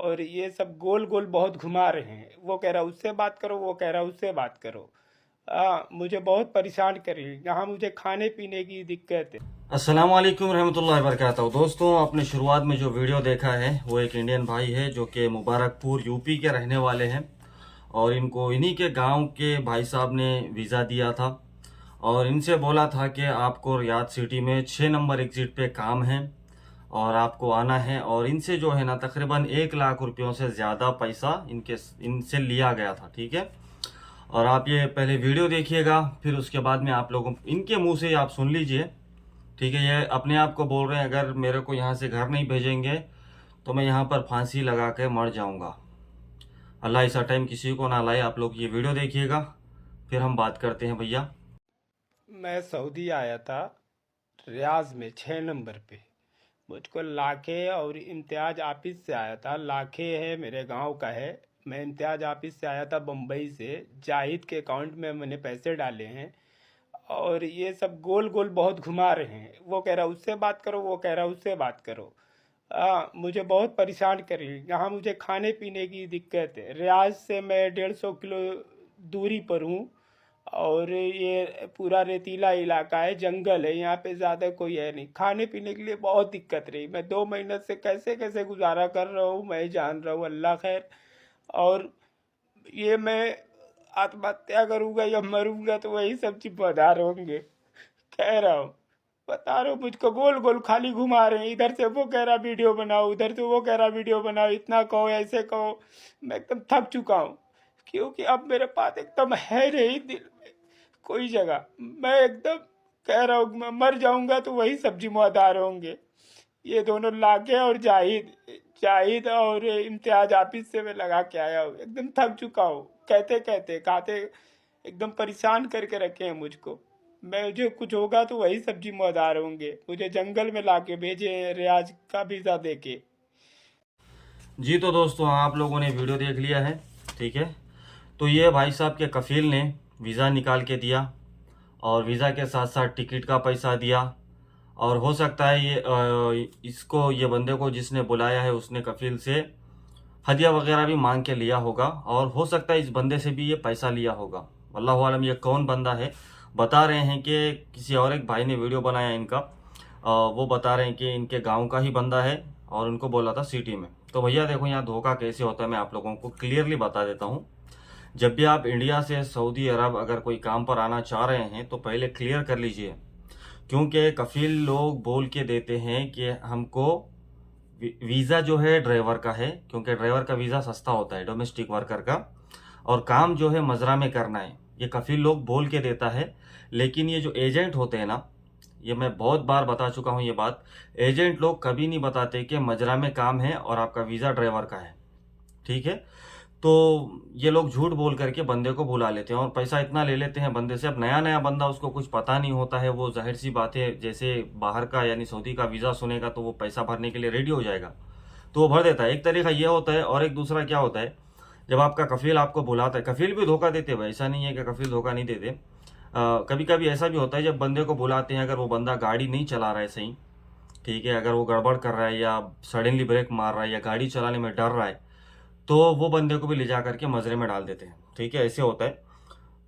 और ये सब गोल गोल बहुत घुमा रहे हैं। वो कह रहा उससे बात करो, वो कह रहा उससे बात करो। मुझे बहुत परेशान कर रही है। यहाँ मुझे खाने पीने की दिक्कत है। अस्सलाम वालेकुम रहमतुल्लाहि वबरकातुहू। दोस्तों, आपने शुरुआत में जो वीडियो देखा है वो एक इंडियन भाई है जो कि मुबारकपुर यूपी के रहने वाले हैं और इनको इन्हीं के गांव के भाई साहब ने वीज़ा दिया था और इनसे बोला था कि आपको रियाद सिटी में 6 नंबर एग्जिट पे काम है और आपको आना है। और इनसे जो है ना तकरीबन 1 लाख रुपयों से ज़्यादा पैसा इनसे लिया गया था। ठीक है, और आप ये पहले वीडियो देखिएगा, फिर उसके बाद में आप लोगों इनके मुंह से आप सुन लीजिए। ठीक है, ये अपने आप को बोल रहे हैं अगर मेरे को यहाँ से घर नहीं भेजेंगे तो मैं यहाँ पर फांसी लगा के मर जाऊँगा। अल्लाह ऐसा टाइम किसी को ना लाए। आप लोग ये वीडियो देखिएगा, फिर हम बात करते हैं भैया। मैं सऊदी आया था, रियाज में 6 नंबर पे। मुझको लाखे और इम्तियाज ऑफिस से आया था। लाखे है मेरे गांव का है। मैं इम्तियाज ऑफिस से आया था बम्बई से। जाहिद के अकाउंट में मैंने पैसे डाले हैं और ये सब गोल गोल बहुत घुमा रहे हैं। वो कह रहा उससे बात करो, वो कह रहा उससे बात करो। मुझे बहुत परेशान कर रही है। यहाँ मुझे खाने पीने की दिक्कत है। रियाज से मैं 150 किलो दूरी पर हूँ और ये पूरा रेतीला इलाका है, जंगल है, यहाँ पे ज़्यादा कोई है नहीं। खाने पीने के लिए बहुत दिक्कत रही। मैं 2 महीने से कैसे कैसे गुजारा कर रहा हूँ मैं जान रहा हूँ, अल्लाह खैर। और ये मैं आत्महत्या करूँगा या मरूंगा तो वही सब जिम्मेदार होंगे, कह रहा हूँ। बता रहा हूँ, मुझको गोल गोल खाली घुमा रहे हैं। इधर से वो कह रहा वीडियो बनाओ, उधर से वो कह रहा वीडियो बनाओ, इतना कहो ऐसे कहो। मैं एकदम थक चुका हूँ क्योंकि अब मेरे पास एकदम है नहीं दिल में कोई जगह। मैं एकदम कह रहा हूँ मैं मर जाऊंगा तो वही सब जिम्मेदार होंगे। ये दोनों लागे और जाहिद जाहिद और इम्तियाज ऑफिस से मैं लगा के आया हूँ। एकदम थक चुका हूँ, कहते कहते खाते एकदम परेशान करके रखे हैं मुझको। मुझे कुछ होगा तो वही सब जिम्मेदार होंगे। मुझे जंगल में ला के भेजे रियाज का वीज़ा देके। जी तो दोस्तों, आप लोगों ने वीडियो देख लिया है। ठीक है, तो ये भाई साहब के कफ़ील ने वीज़ा निकाल के दिया और वीज़ा के साथ साथ टिकट का पैसा दिया। और हो सकता है ये बंदे को जिसने बुलाया है उसने कफ़ील से हदिया वगैरह भी मांग के लिया होगा और हो सकता है इस बंदे से भी ये पैसा लिया होगा। अल्लाह आलम ये कौन बंदा है। बता रहे हैं कि किसी और एक भाई ने वीडियो बनाया इनका, वो बता रहे हैं कि इनके गांव का ही बंदा है और उनको बोला था सिटी में। तो भैया देखो यहाँ धोखा कैसे होता है, मैं आप लोगों को क्लियरली बता देता हूँ। जब भी आप इंडिया से सऊदी अरब अगर कोई काम पर आना चाह रहे हैं तो पहले क्लियर कर लीजिए, क्योंकि कफील लोग बोल के देते हैं कि हमको वीज़ा जो है ड्राइवर का है, क्योंकि ड्राइवर का वीज़ा सस्ता होता है डोमेस्टिक वर्कर का, और काम जो है मजरा में करना है, ये कफील लोग बोल के देता है। लेकिन ये जो एजेंट होते हैं ना, ये मैं बहुत बार बता चुका हूँ ये बात, एजेंट लोग कभी नहीं बताते कि मजरा में काम है और आपका वीज़ा ड्राइवर का है। ठीक है, तो ये लोग झूठ बोल करके बंदे को बुला लेते हैं और पैसा इतना ले लेते हैं बंदे से। अब नया नया बंदा, उसको कुछ पता नहीं होता है, वो जाहिर सी बात है जैसे बाहर का यानी सऊदी का वीज़ा सुनेगा तो वो पैसा भरने के लिए रेडी हो जाएगा, तो वो भर देता है। एक तरीका ये होता है। और एक दूसरा क्या होता है, जब आपका कफील आपको बुलाता है, कफील भी धोखा देते हैं, ऐसा नहीं है कि कफील धोखा नहीं देते। कभी कभी ऐसा भी होता है जब बंदे को बुलाते हैं, अगर वो बंदा गाड़ी नहीं चला रहा है सही, ठीक है, अगर वो गड़बड़ कर रहा है या सडनली ब्रेक मार रहा है या गाड़ी चलाने में डर रहा है, तो वो बंदे को भी ले जा करके मजरे में डाल देते हैं। ठीक है, ऐसे होता है।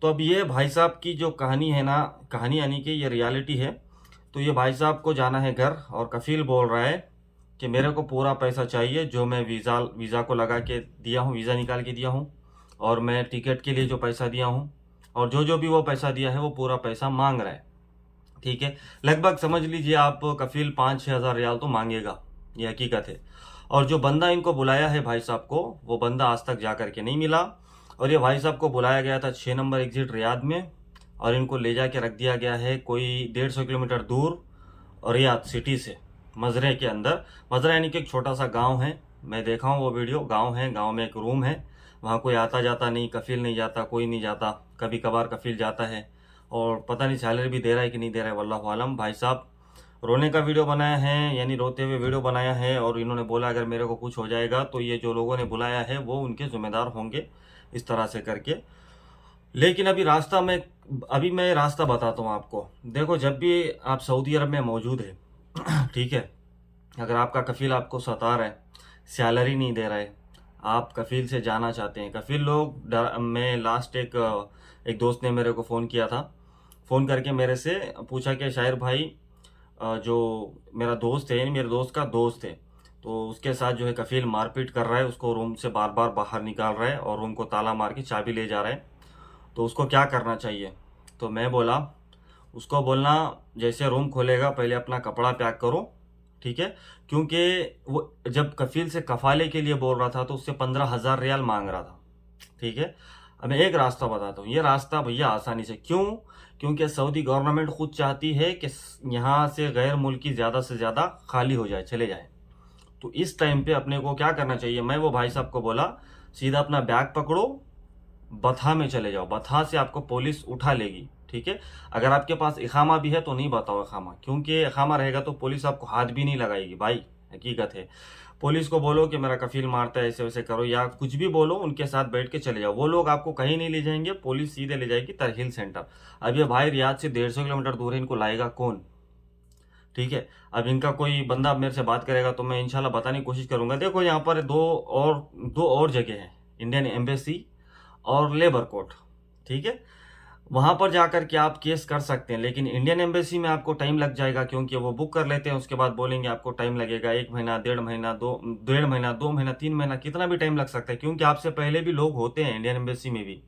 तो अब ये भाई साहब की जो कहानी है ना, कहानी यानी कि ये रियलिटी है। तो ये भाई साहब को जाना है घर और कफील बोल रहा है कि मेरे को पूरा पैसा चाहिए जो मैं वीज़ा को लगा के दिया हूँ, वीज़ा निकाल के दिया हूँ, और मैं टिकट के लिए जो पैसा दिया हूँ, और जो जो भी वो पैसा दिया है वो पूरा पैसा मांग रहा है। ठीक है, लगभग समझ लीजिए आप कफील 5-6 हज़ार रियाल तो मांगेगा, ये हकीकत है। और जो बंदा इनको बुलाया है भाई साहब को, वो बंदा आज तक जा करके नहीं मिला। और ये भाई साहब को बुलाया गया था 6 नंबर एग्जिट रियाद में और इनको ले जाके रख दिया गया है कोई 150 किलोमीटर दूर रियाद सिटी से, मजरे के अंदर। मजरा यानी कि एक छोटा सा गांव है, मैं देखा हूँ वो वीडियो। गांव है, गांव में एक रूम है, वहाँ कोई आता जाता नहीं, कफील नहीं जाता, कोई नहीं जाता। कभी कभार कफील जाता है और पता नहीं सैलरी भी दे रहा है कि नहीं दे रहा है, वल्लाहु आलम। भाई साहब रोने का वीडियो बनाया है, यानी रोते हुए वीडियो बनाया है, और इन्होंने बोला अगर मेरे को कुछ हो जाएगा तो ये जो लोगों ने बुलाया है वो उनके जिम्मेदार होंगे, इस तरह से करके। लेकिन अभी मैं रास्ता बताता हूँ आपको। देखो, जब भी आप सऊदी अरब में मौजूद है ठीक है, अगर आपका कफील आपको सता रहा है, सैलरी नहीं दे रहे, आप कफील से जाना चाहते हैं। कफील लोग मैं लास्ट एक दोस्त ने मेरे को फ़ोन किया था, फ़ोन करके मेरे से पूछा कि शायर भाई जो मेरा दोस्त है, मेरे दोस्त का दोस्त है, तो उसके साथ जो है कफील मारपीट कर रहा है, उसको रूम से बार बार बाहर निकाल रहा है और रूम को ताला मार के चाबी ले जा रहा है, तो उसको क्या करना चाहिए। तो मैं बोला उसको बोलना जैसे रूम खोलेगा पहले अपना कपड़ा पैक करो, ठीक है, क्योंकि वो जब कफील से कफाले के लिए बोल रहा था तो उससे 15,000 रियाल मांग रहा था, ठीक है। अब मैं एक रास्ता बताता हूँ, ये रास्ता भैया आसानी से, क्योंकि सऊदी गवर्नमेंट खुद चाहती है कि यहाँ से गैर मुल्की ज़्यादा से ज़्यादा खाली हो जाए, चले जाए। तो इस टाइम पे अपने को क्या करना चाहिए, मैं वो भाई साहब को बोला सीधा अपना बैग पकड़ो, बथा में चले जाओ, बथा से आपको पुलिस उठा लेगी, ठीक है। अगर आपके पास इकामा भी है तो नहीं बताओ इकामा, क्योंकि इकामा रहेगा तो पुलिस आपको हाथ भी नहीं लगाएगी भाई, हकीकत है। पुलिस को बोलो कि मेरा कफील मारता है, ऐसे वैसे करो, या कुछ भी बोलो, उनके साथ बैठ के चले जाओ, वो लोग आपको कहीं नहीं ले जाएंगे, पुलिस सीधे ले जाएगी तरहील सेंटर। अब ये भाई रियाद से 150 किलोमीटर दूर है, इनको लाएगा कौन, ठीक है। अब इनका कोई बंदा मेरे से बात करेगा तो मैं इंशाल्लाह बताने की कोशिश करूंगा। देखो यहाँ पर दो और जगह हैं, इंडियन एम्बेसी और लेबर कोर्ट, ठीक है। वहां पर जाकर के आप केस कर सकते हैं, लेकिन इंडियन एम्बेसी में आपको टाइम लग जाएगा, क्योंकि वो बुक कर लेते हैं, उसके बाद बोलेंगे आपको टाइम लगेगा 1 महीना, 1.5 महीना, 2 महीना, 3 महीना, कितना भी टाइम लग सकता है, क्योंकि आपसे पहले भी लोग होते हैं इंडियन एम्बेसी में भी।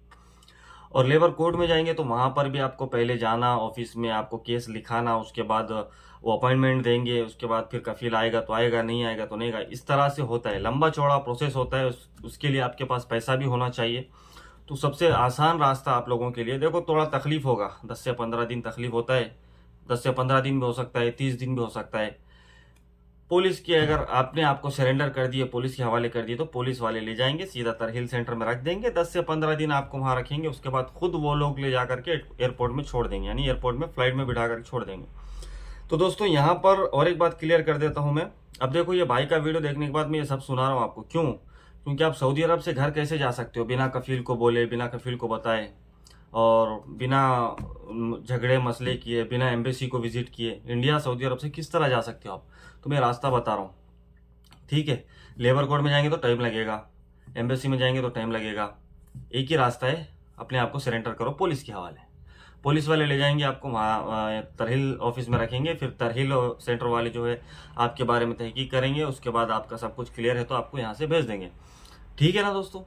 और लेबर कोर्ट में जाएंगे तो वहां पर भी आपको पहले जाना, ऑफिस में आपको केस लिखाना, उसके बाद वो अपॉइंटमेंट देंगे, उसके बाद फिर कफील आएगा तो आएगा, नहीं आएगा तो नहीं आएगा, इस तरह से होता है, लंबा चौड़ा प्रोसेस होता है। उसके लिए आपके पास पैसा भी होना चाहिए। तो सबसे आसान रास्ता आप लोगों के लिए, देखो थोड़ा तकलीफ होगा, 10 से 15 दिन तकलीफ होता है, 10 से 15 दिन भी हो सकता है, 30 दिन भी हो सकता है। पुलिस की अगर आपने आपको सरेंडर कर दिए, पुलिस के हवाले कर दिए, तो पुलिस वाले ले जाएंगे सीधा तरहील सेंटर में रख देंगे, 10 से 15 दिन आपको वहां रखेंगे, उसके बाद खुद वो लोग ले जा करके एयरपोर्ट में छोड़ देंगे, यानी एयरपोर्ट में फ्लाइट में बिठा करके छोड़ देंगे। तो दोस्तों यहाँ पर और एक बात क्लियर कर देता हूँ मैं। अब देखो ये भाई का वीडियो देखने के बाद मैं ये सब सुना रहा हूँ आपको, क्योंकि आप सऊदी अरब से घर कैसे जा सकते हो बिना कफील को बोले, बिना कफील को बताए, और बिना झगड़े मसले किए, बिना एम्बेसी को विजिट किए इंडिया सऊदी अरब से किस तरह जा सकते हो आप। तो मैं रास्ता बता रहा हूँ, ठीक है। लेबर कोर्ट में जाएंगे तो टाइम लगेगा, एम्बेसी में जाएंगे तो टाइम लगेगा, एक ही रास्ता है, अपने आप को सरेंडर करो पुलिस के हवाले। पुलिस वाले ले जाएंगे आपको वहाँ तरहील ऑफिस में रखेंगे, फिर तरहील सेंटर वाले जो है आपके बारे में तहकीक करेंगे, उसके बाद आपका सब कुछ क्लियर है तो आपको यहाँ से भेज देंगे, ठीक है ना दोस्तों।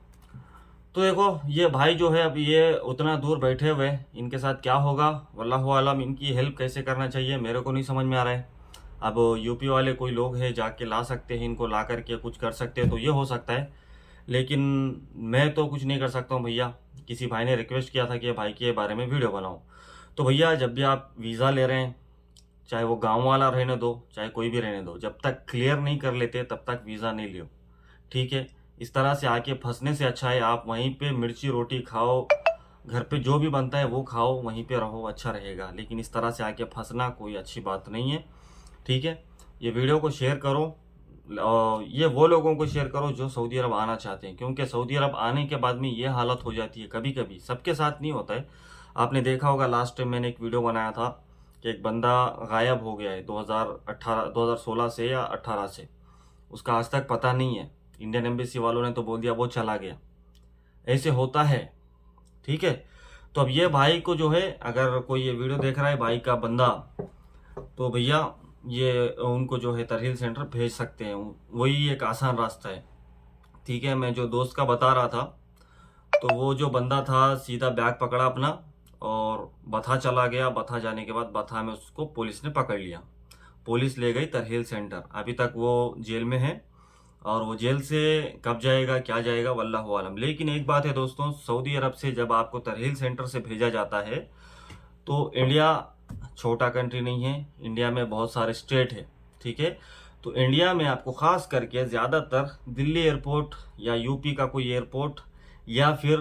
तो देखो ये भाई जो है अब ये उतना दूर बैठे हुए, इनके साथ क्या होगा वल्लाहु आलम, इनकी हेल्प कैसे करना चाहिए मेरे को नहीं समझ में आ रहा है। अब यूपी वाले कोई लोग हैं जाके ला सकते हैं, इनको ला करके कुछ कर सकते हैं तो ये हो सकता है, लेकिन मैं तो कुछ नहीं कर सकता हूँ भैया। किसी भाई ने रिक्वेस्ट किया था कि भाई के बारे में वीडियो बनाओ, तो भैया जब भी आप वीज़ा ले रहे हैं, चाहे वो गांव वाला रहने दो चाहे कोई भी रहने दो, जब तक क्लियर नहीं कर लेते तब तक वीज़ा नहीं लियो, ठीक है। इस तरह से आके फंसने से अच्छा है आप वहीं पे मिर्ची रोटी खाओ, घर पे जो भी बनता है वो खाओ, वहीं पे रहो, अच्छा रहेगा। लेकिन इस तरह से आके फंसना कोई अच्छी बात नहीं है, ठीक है। ये वीडियो को शेयर करो, और ये वो लोगों को शेयर करो जो सऊदी अरब आना चाहते हैं, क्योंकि सऊदी अरब आने के बाद में ये हालत हो जाती है, कभी कभी सबके साथ नहीं होता है। आपने देखा होगा लास्ट टाइम मैंने एक वीडियो बनाया था कि एक बंदा गायब हो गया है 2016 से या 18 से, उसका आज तक पता नहीं है। इंडियन एम्बेसी वालों ने तो बोल दिया वो चला गया, ऐसे होता है, ठीक है। तो अब ये भाई को जो है, अगर कोई ये वीडियो देख रहा है भाई का बंदा, तो भैया ये उनको जो है तरहील सेंटर भेज सकते हैं, वही एक आसान रास्ता है, ठीक है। मैं जो दोस्त का बता रहा था, तो वो जो बंदा था सीधा बैग पकड़ा अपना और बथा चला गया, बथा जाने के बाद बथा में उसको पुलिस ने पकड़ लिया, पुलिस ले गई तरहील सेंटर, अभी तक वो जेल में है, और वो जेल से कब जाएगा क्या जाएगा वल्लाहु आलम। लेकिन एक बात है दोस्तों, सऊदी अरब से जब आपको तरहील सेंटर से भेजा जाता है तो इंडिया छोटा कंट्री नहीं है, इंडिया में बहुत सारे स्टेट है, ठीक है। तो इंडिया में आपको खास करके ज़्यादातर दिल्ली एयरपोर्ट या यूपी का कोई एयरपोर्ट या फिर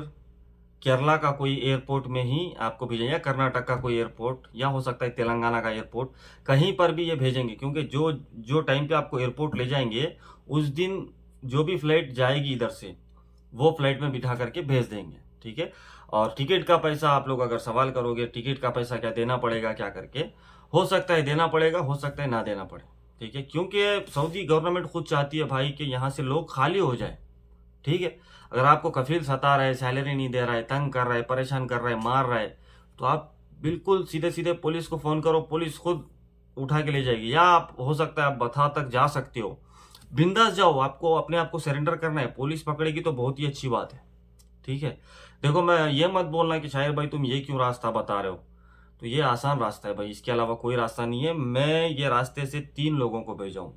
केरला का कोई एयरपोर्ट में ही आपको भेजेंगे, या कर्नाटक का कोई एयरपोर्ट, या हो सकता है तेलंगाना का एयरपोर्ट, कहीं पर भी ये भेजेंगे, क्योंकि जो टाइम पे आपको एयरपोर्ट ले जाएंगे उस दिन जो भी फ्लाइट जाएगी इधर से वो फ्लाइट में बिठा करके भेज देंगे, ठीक है। और टिकट का पैसा आप लोग अगर सवाल करोगे टिकट का पैसा क्या देना पड़ेगा क्या करके, हो सकता है देना पड़ेगा, हो सकता है ना देना पड़े, ठीक है, क्योंकि सऊदी गवर्नमेंट खुद चाहती है भाई कि यहाँ से लोग खाली हो जाए। ठीक है, अगर आपको कफील सता रहा है, सैलरी नहीं दे रहा है, तंग कर रहा है, परेशान कर रहा है, मार रहा है, तो आप बिल्कुल सीधे सीधे पुलिस को फोन करो, पुलिस खुद उठा के ले जाएगी। या आप हो सकता है आप बथा तक जा सकते हो, बिंदास जाओ, आपको अपने आप को सरेंडर करना है, पुलिस पकड़ेगी तो बहुत ही अच्छी बात है। ठीक है, देखो मैं ये मत बोलना कि शायर भाई तुम ये क्यों रास्ता बता रहे हो, तो ये आसान रास्ता है भाई, इसके अलावा कोई रास्ता नहीं है। मैं ये रास्ते से 3 लोगों को भेजा हूँ।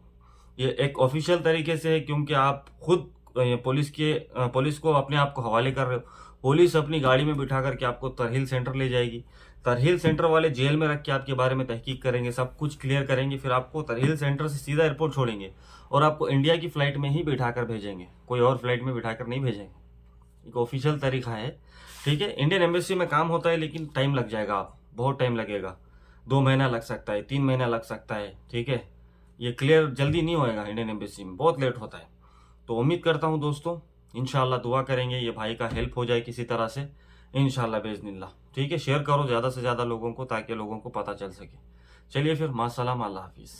ये एक ऑफिशियल तरीके से है, क्योंकि आप खुद पुलिस को अपने आप को हवाले कर रहे हो। पुलिस अपनी गाड़ी में बिठा करके आपको तरहील सेंटर ले जाएगी, तरहील सेंटर वाले जेल में रख के आपके बारे में तहकीक करेंगे, सब कुछ क्लियर करेंगे, फिर आपको तरहील सेंटर से सीधा एयरपोर्ट छोड़ेंगे और आपको इंडिया की फ्लाइट में ही बिठा कर भेजेंगे, कोई और फ्लाइट में बिठा कर नहीं भेजेंगे। एक ऑफिशियल तरीका है। ठीक है, इंडियन एम्बेसी में काम होता है, लेकिन टाइम लग जाएगा, आप बहुत टाइम लगेगा, 2 महीना लग सकता है, 3 महीना लग सकता है। ठीक है, ये क्लियर जल्दी नहीं होएगा, इंडियन एम्बेसी में बहुत लेट होता है। तो उम्मीद करता हूँ दोस्तों, इंशाल्लाह दुआ करेंगे ये भाई का हेल्प हो जाए किसी तरह से, इंशाल्लाह बेज़निल्लाह। ठीक है, शेयर करो ज़्यादा से ज़्यादा लोगों को, ताकि लोगों को पता चल सके। चलिए फिर, मासलाम, अल्लाह हाफिज़।